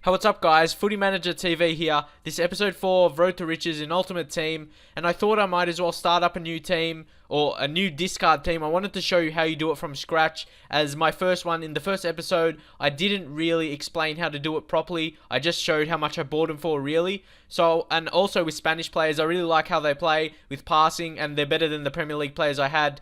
Hey, what's up guys? Footy Manager TV here. This is episode 4 of Road to Riches in Ultimate Team, and I thought I might as well start up a new team, or a new discard team. I wanted to show you how you do it from scratch, as my first one, in the first episode, I didn't really explain how to do it properly. I just showed how much I bought them for, really. So, and also with Spanish players, I really like how they play with passing, and they're better than the Premier League players I had.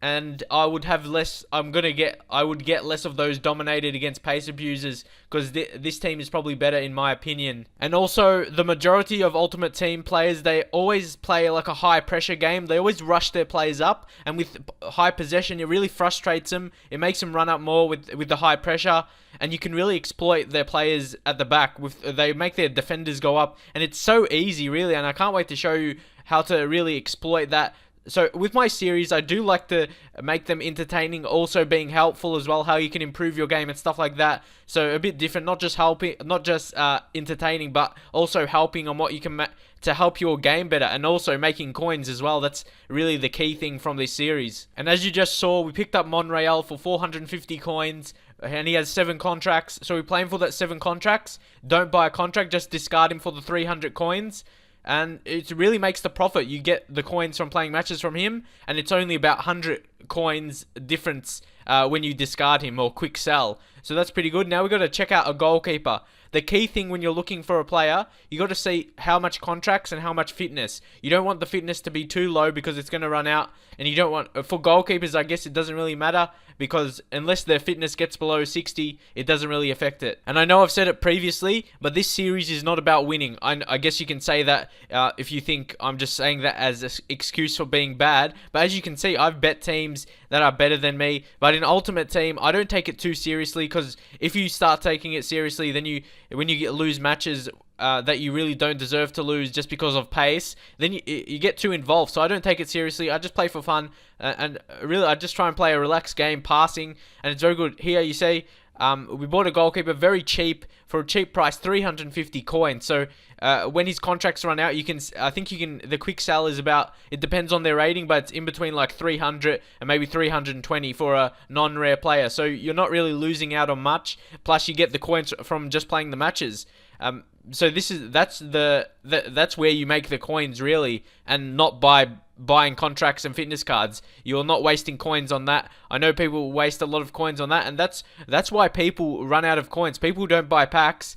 And I would have less. I would get less of those dominated against pace abusers, because this team is probably better in my opinion. And also, the majority of Ultimate Team players, they always play like a high pressure game. They always rush their players up, and with high possession, it really frustrates them. It makes them run up more with the high pressure, and you can really exploit their players at the back. They make their defenders go up, and it's so easy, really. And I can't wait to show you how to really exploit that. So with my series, I do like to make them entertaining, also being helpful as well, how you can improve your game and stuff like that. So a bit different, not just helping, not just entertaining, but also helping on what you can to help your game better, and also making coins as well. That's really the key thing from this series. And as you just saw, we picked up Monreal for 450 coins, and he has 7 contracts. So we're playing for that 7 contracts. Don't buy a contract, just discard him for the 300 coins. And it really makes the profit. You get the coins from playing matches from him, and it's only about 100 coins difference when you discard him or quick sell. So that's pretty good. Now we've got to check out a goalkeeper. The key thing when you're looking for a player, you got to see how much contracts and how much fitness. You don't want the fitness to be too low, because it's going to run out. And you don't want, for goalkeepers, I guess it doesn't really matter, because unless their fitness gets below 60, it doesn't really affect it. And I know I've said it previously, but this series is not about winning. I guess you can say that if you think I'm just saying that as an excuse for being bad. But as you can see, I've bet teams that are better than me. But in Ultimate Team, I don't take it too seriously, because if you start taking it seriously, then when you lose matches that you really don't deserve to lose just because of pace, then you get too involved. So I don't take it seriously. I just play for fun, and really I just try and play a relaxed game, passing, and it's very good. Here you see we bought a goalkeeper very cheap, for a cheap price, 350 coins. So when his contracts run out, I think you can, the quick sell is about, it depends on their rating, but it's in between like 300 and maybe 320 for a non-rare player. So you're not really losing out on much, plus you get the coins from just playing the matches. So that's where you make the coins, really, and not by buying contracts and fitness cards. You're not wasting coins on that. I know people waste a lot of coins on that, and that's why people run out of coins. People don't buy packs.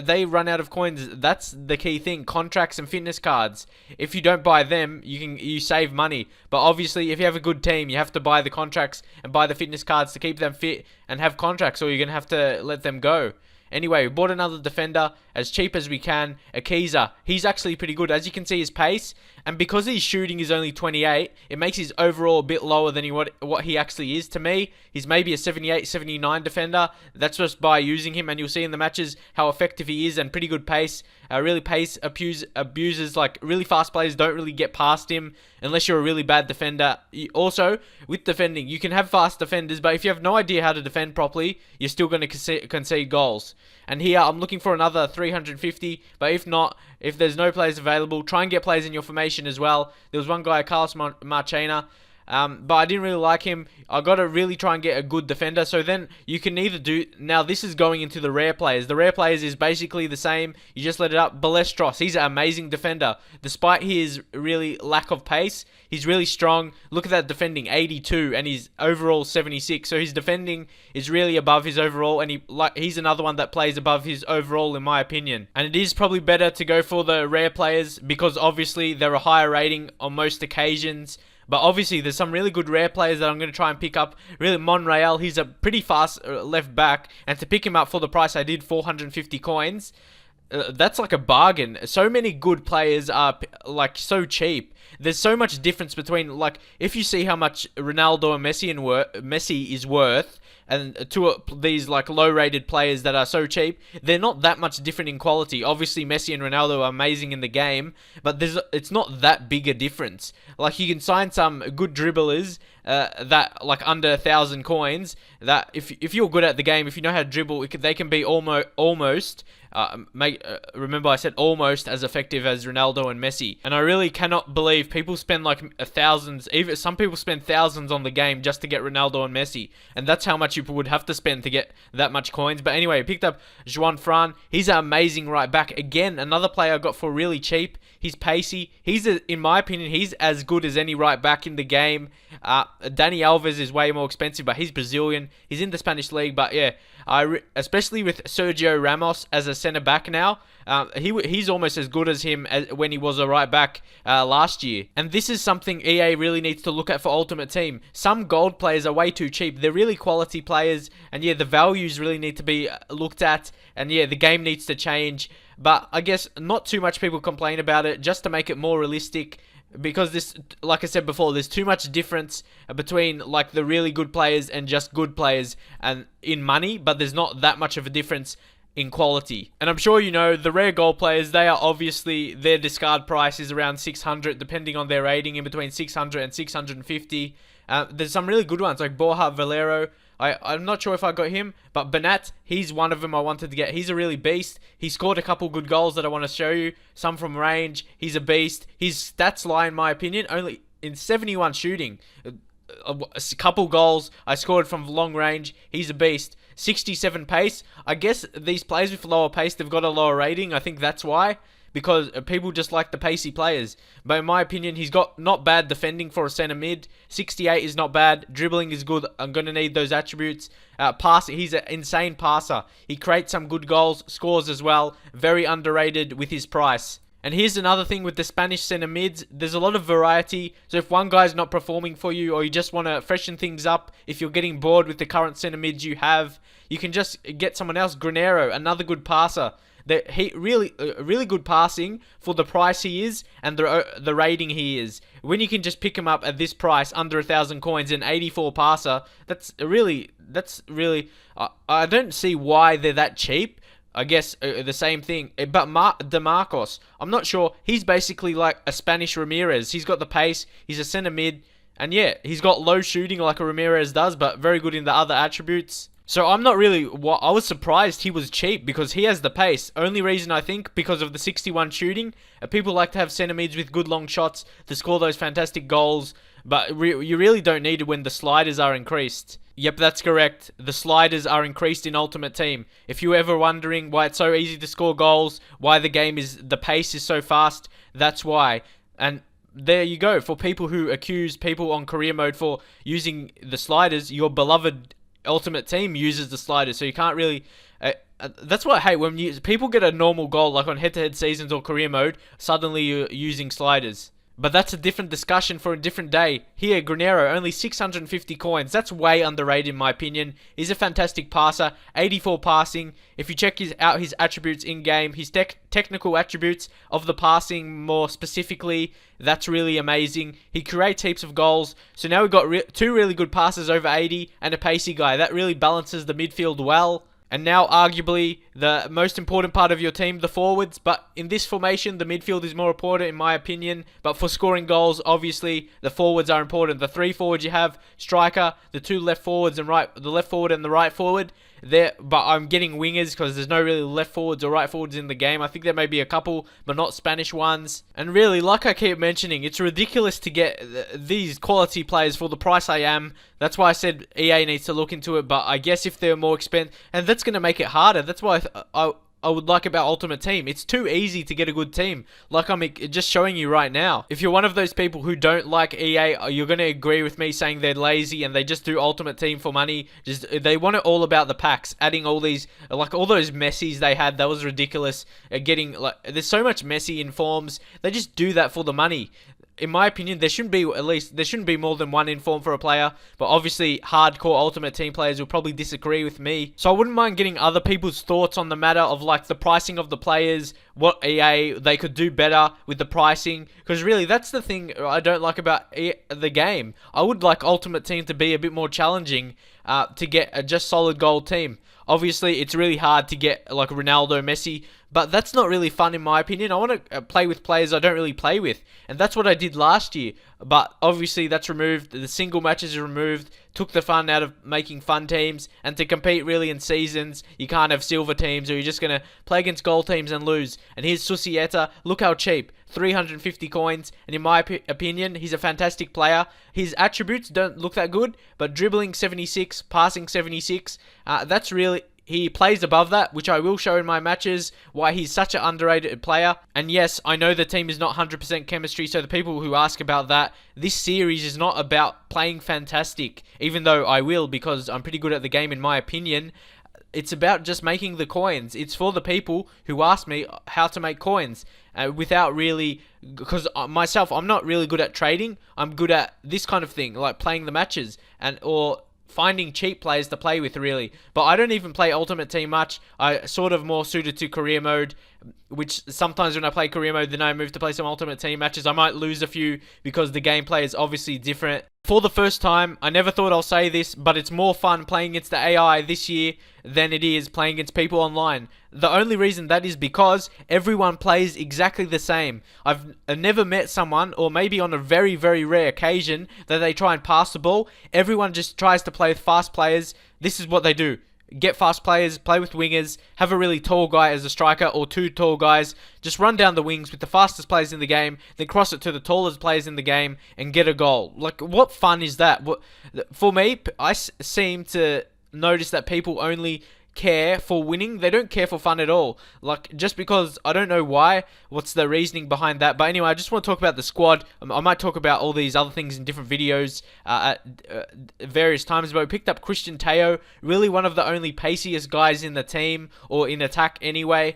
They run out of coins. That's the key thing. Contracts and fitness cards. If you don't buy them, you save money. But obviously, if you have a good team, you have to buy the contracts and buy the fitness cards to keep them fit and have contracts, or you're gonna have to let them go. Anyway, we bought another defender as cheap as we can, Akiza. He's actually pretty good. As you can see, his pace, and because his shooting is only 28, it makes his overall a bit lower than what he actually is. To me, he's maybe a 78, 79 defender. That's just by using him, and you'll see in the matches how effective he is, and pretty good pace. Really pace abusers, like really fast players, don't really get past him unless you're a really bad defender. Also, with defending, you can have fast defenders, but if you have no idea how to defend properly, you're still going to concede goals. And here, I'm looking for another 350, but if not, if there's no players available, try and get players in your formation as well. There was one guy, Carlos Marchena, but I didn't really like him. I got to really try and get a good defender. So then you can either do, now this is going into the rare players. The rare players is basically the same. You just let it up. Ballesteros, he's an amazing defender. Despite his really lack of pace, he's really strong. Look at that defending, 82, and his overall 76. So his defending is really above his overall, and he's another one that plays above his overall in my opinion. And it is probably better to go for the rare players, because obviously they're a higher rating on most occasions. But obviously, there's some really good rare players that I'm going to try and pick up. Really, Monreal, he's a pretty fast left back. And to pick him up for the price I did, 450 coins, that's like a bargain. So many good players are like so cheap. There's so much difference between, like, if you see how much Ronaldo and Messi is worth, and to these like low-rated players that are so cheap, they're not that much different in quality. Obviously, Messi and Ronaldo are amazing in the game, but it's not that big a difference. Like, you can sign some good dribblers that like under 1,000 coins. That if you're good at the game, if you know how to dribble, they can be almost remember I said almost as effective as Ronaldo and Messi. And I really cannot believe people spend like thousands, even some people spend thousands on the game just to get Ronaldo and Messi. And that's how much you would have to spend to get that much coins. But anyway, I picked up Juan Fran. He's an amazing right back. Again, another player I got for really cheap. He's pacey. In my opinion, he's as good as any right back in the game. Dani Alves is way more expensive, but he's Brazilian. He's in the Spanish league, but yeah, especially with Sergio Ramos as a centre back now, he's almost as good as him as when he was a right back last year. And this is something EA really needs to look at for Ultimate Team. Some gold players are way too cheap. They're really quality players, and yeah, the values really need to be looked at, and yeah, the game needs to change. But I guess not too much people complain about it, just to make it more realistic. Because this, like I said before, there's too much difference between like the really good players and just good players and in money, but there's not that much of a difference in quality. And I'm sure you know, the rare gold players, they are obviously, their discard price is around 600, depending on their rating, in between 600 and 650. There's some really good ones, like Borja Valero. I'm not sure if I got him, but Bernat, he's one of them I wanted to get. He's a really beast. He scored a couple good goals that I want to show you. Some from range. He's a beast. His stats lie, in my opinion, only in 71 shooting. A couple goals I scored from long range. He's a beast. 67 pace. I guess these players with lower pace, they've got a lower rating. I think that's why. Because people just like the pacey players. But in my opinion, he's got not bad defending for a centre mid. 68 is not bad. Dribbling is good. I'm going to need those attributes. Passing, he's an insane passer. He creates some good goals, scores as well. Very underrated with his price. And here's another thing with the Spanish centre mids. There's a lot of variety. So if one guy's not performing for you, or you just want to freshen things up, if you're getting bored with the current centre mids you have, you can just get someone else. Granero, another good passer. He really good passing for the price he is and the rating he is. When you can just pick him up at this price, under 1,000 coins, and 84 passer, that's really. I don't see why they're that cheap. I guess the same thing. But DeMarcos, I'm not sure. He's basically like a Spanish Ramirez. He's got the pace. He's a centre mid, and yeah, he's got low shooting like a Ramirez does, but very good in the other attributes. So I'm not really, I was surprised he was cheap because he has the pace. Only reason I think because of the 61 shooting. People like to have centre mids with good long shots to score those fantastic goals, but you really don't need it when the sliders are increased. Yep, that's correct. The sliders are increased in Ultimate Team. If you're ever wondering why it's so easy to score goals, why the pace is so fast, that's why. And there you go. For people who accuse people on career mode for using the sliders, your beloved Ultimate Team uses the sliders, so you can't really. That's what I hate when people get a normal goal like on head-to-head seasons or career mode. Suddenly you're using sliders, but that's a different discussion for a different day. Here, Granero, only 650 coins. That's way underrated in my opinion. He's a fantastic passer, 84 passing. If you check out his attributes in game, his technical attributes of the passing more specifically, that's really amazing. He creates heaps of goals. So now we've got two really good passes over 80 and a pacey guy. That really balances the midfield well. And now, arguably, the most important part of your team, the forwards. But in this formation, the midfield is more important, in my opinion. But for scoring goals, obviously, the forwards are important. The three forwards you have, striker, the two left forwards and the left forward and the right forward. But I'm getting wingers because there's no really left forwards or right forwards in the game. I think there may be a couple, but not Spanish ones. And really, like I keep mentioning, it's ridiculous to get these quality players for the price I am. That's why I said EA needs to look into it. But I guess if they're more expensive, and that's going to make it harder. That's why I would like about Ultimate Team. It's too easy to get a good team, like I'm just showing you right now. If you're one of those people who don't like EA, you're going to agree with me saying they're lazy and they just do Ultimate Team for money. They want it all about the packs, adding all these, like all those Messis they had. That was ridiculous. There's so much Messi in forms. They just do that for the money. In my opinion, there shouldn't be more than one inform for a player, but obviously hardcore Ultimate Team players will probably disagree with me. So I wouldn't mind getting other people's thoughts on the matter of like the pricing of the players, what EA they could do better with the pricing, because really that's the thing I don't like about the game. I would like Ultimate Team to be a bit more challenging to get a just solid gold team. Obviously, it's really hard to get like Ronaldo, Messi, But that's not really fun in my opinion. I want to play with players I don't really play with. And that's what I did last year. But obviously that's removed. The single matches are removed. Took the fun out of making fun teams. And to compete really in seasons, you can't have silver teams or you're just going to play against gold teams and lose. And here's Susieta. Look how cheap. 350 coins. And in my opinion, he's a fantastic player. His attributes don't look that good. But dribbling 76, passing 76. That's really... He plays above that, which I will show in my matches, why he's such an underrated player. And yes, I know the team is not 100% chemistry, so the people who ask about that, this series is not about playing fantastic, even though I will because I'm pretty good at the game in my opinion. It's about just making the coins. It's for the people who ask me how to make coins without really... Because myself, I'm not really good at trading. I'm good at this kind of thing, like playing the matches or finding cheap players to play with, really. But I don't even play Ultimate Team much. I sort of more suited to career mode, which sometimes when I play career mode, then I move to play some Ultimate Team matches. I might lose a few because the gameplay is obviously different. For the first time, I never thought I'll say this, but it's more fun playing against the AI this year than it is playing against people online. The only reason that is because everyone plays exactly the same. I've never met someone, or maybe on a very, very rare occasion, that they try and pass the ball. Everyone just tries to play with fast players. This is what they do. Get fast players, play with wingers, have a really tall guy as a striker or two tall guys, just run down the wings with the fastest players in the game, then cross it to the tallest players in the game and get a goal. Like, what fun is that? For me, I seem to notice that people only care for winning. They don't care for fun at all. Like, just because, I don't know why, what's the reasoning behind that. But anyway, I just want to talk about the squad. I might talk about all these other things in different videos at various times. But we picked up Cristian Tello, really one of the only paciest guys in the team, or in attack anyway,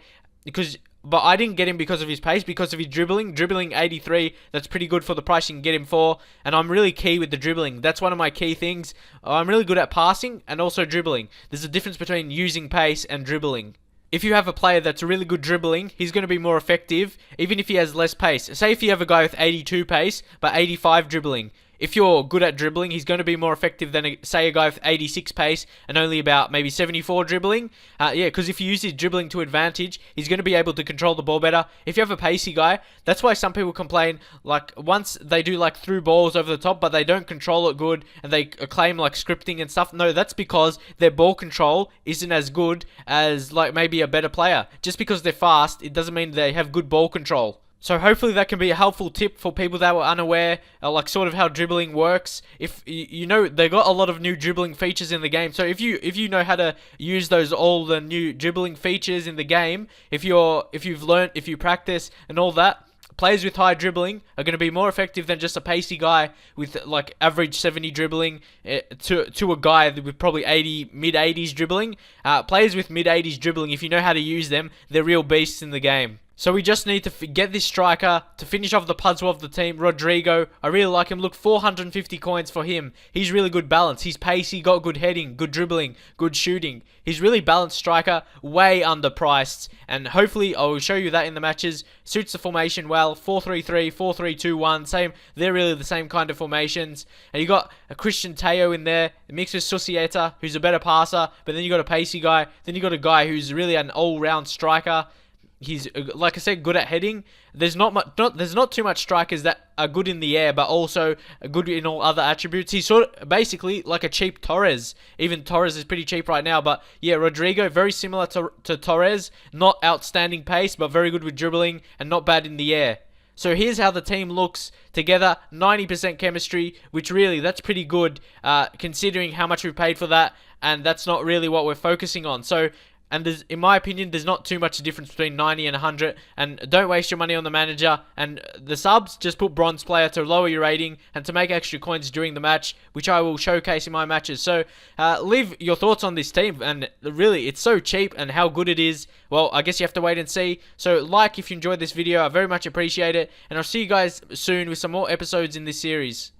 but I didn't get him because of his pace, because of his dribbling. Dribbling 83, that's pretty good for the price you can get him for. And I'm really key with the dribbling. That's one of my key things. I'm really good at passing and also dribbling. There's a difference between using pace and dribbling. If you have a player that's really good dribbling, he's going to be more effective, even if he has less pace. Say if you have a guy with 82 pace, but 85 dribbling. If you're good at dribbling, he's going to be more effective than, say, a guy with 86 pace and only about maybe 74 dribbling. Because if you use his dribbling to advantage, he's going to be able to control the ball better. If you have a pacey guy, that's why some people complain, like, once they do, like, through balls over the top, but they don't control it good, and they claim, like, scripting and stuff. No, that's because their ball control isn't as good as, like, maybe a better player. Just because they're fast, it doesn't mean they have good ball control. So hopefully that can be a helpful tip for people that were unaware, like sort of how dribbling works. If you know, they got a lot of new dribbling features in the game. So if you know how to use all the new dribbling features in the game, if you practice and all that, players with high dribbling are going to be more effective than just a pacey guy with like average 70 dribbling to a guy with probably mid 80s dribbling. Players with mid 80s dribbling, if you know how to use them, they're real beasts in the game. So we just need to get this striker to finish off the puzzle of the team, Rodrigo. I really like him. Look, 450 coins for him. He's really good balance. He's pacey, got good heading, good dribbling, good shooting. He's really balanced striker, way underpriced. And hopefully I will show you that in the matches. Suits the formation well. 4-3-3, 4-3-2-1. Same. They're really the same kind of formations. And you got a Cristian Tello in there, mixed with Susieta, who's a better passer. But then you got a pacey guy. Then you got a guy who's really an all-round striker. He's, like I said, good at heading. There's not too much strikers that are good in the air, but also good in all other attributes. He's sort of basically like a cheap Torres. Even Torres is pretty cheap right now, but yeah, Rodrigo, very similar to Torres. Not outstanding pace, but very good with dribbling and not bad in the air. So here's how the team looks together. 90% chemistry, which really, that's pretty good considering how much we've paid for that, and that's not really what we're focusing on. So, and in my opinion, there's not too much difference between 90 and 100. And don't waste your money on the manager. And the subs, just put bronze player to lower your rating and to make extra coins during the match, which I will showcase in my matches. So leave your thoughts on this team. And really, it's so cheap, and how good it is, well, I guess you have to wait and see. So like if you enjoyed this video, I very much appreciate it. And I'll see you guys soon with some more episodes in this series.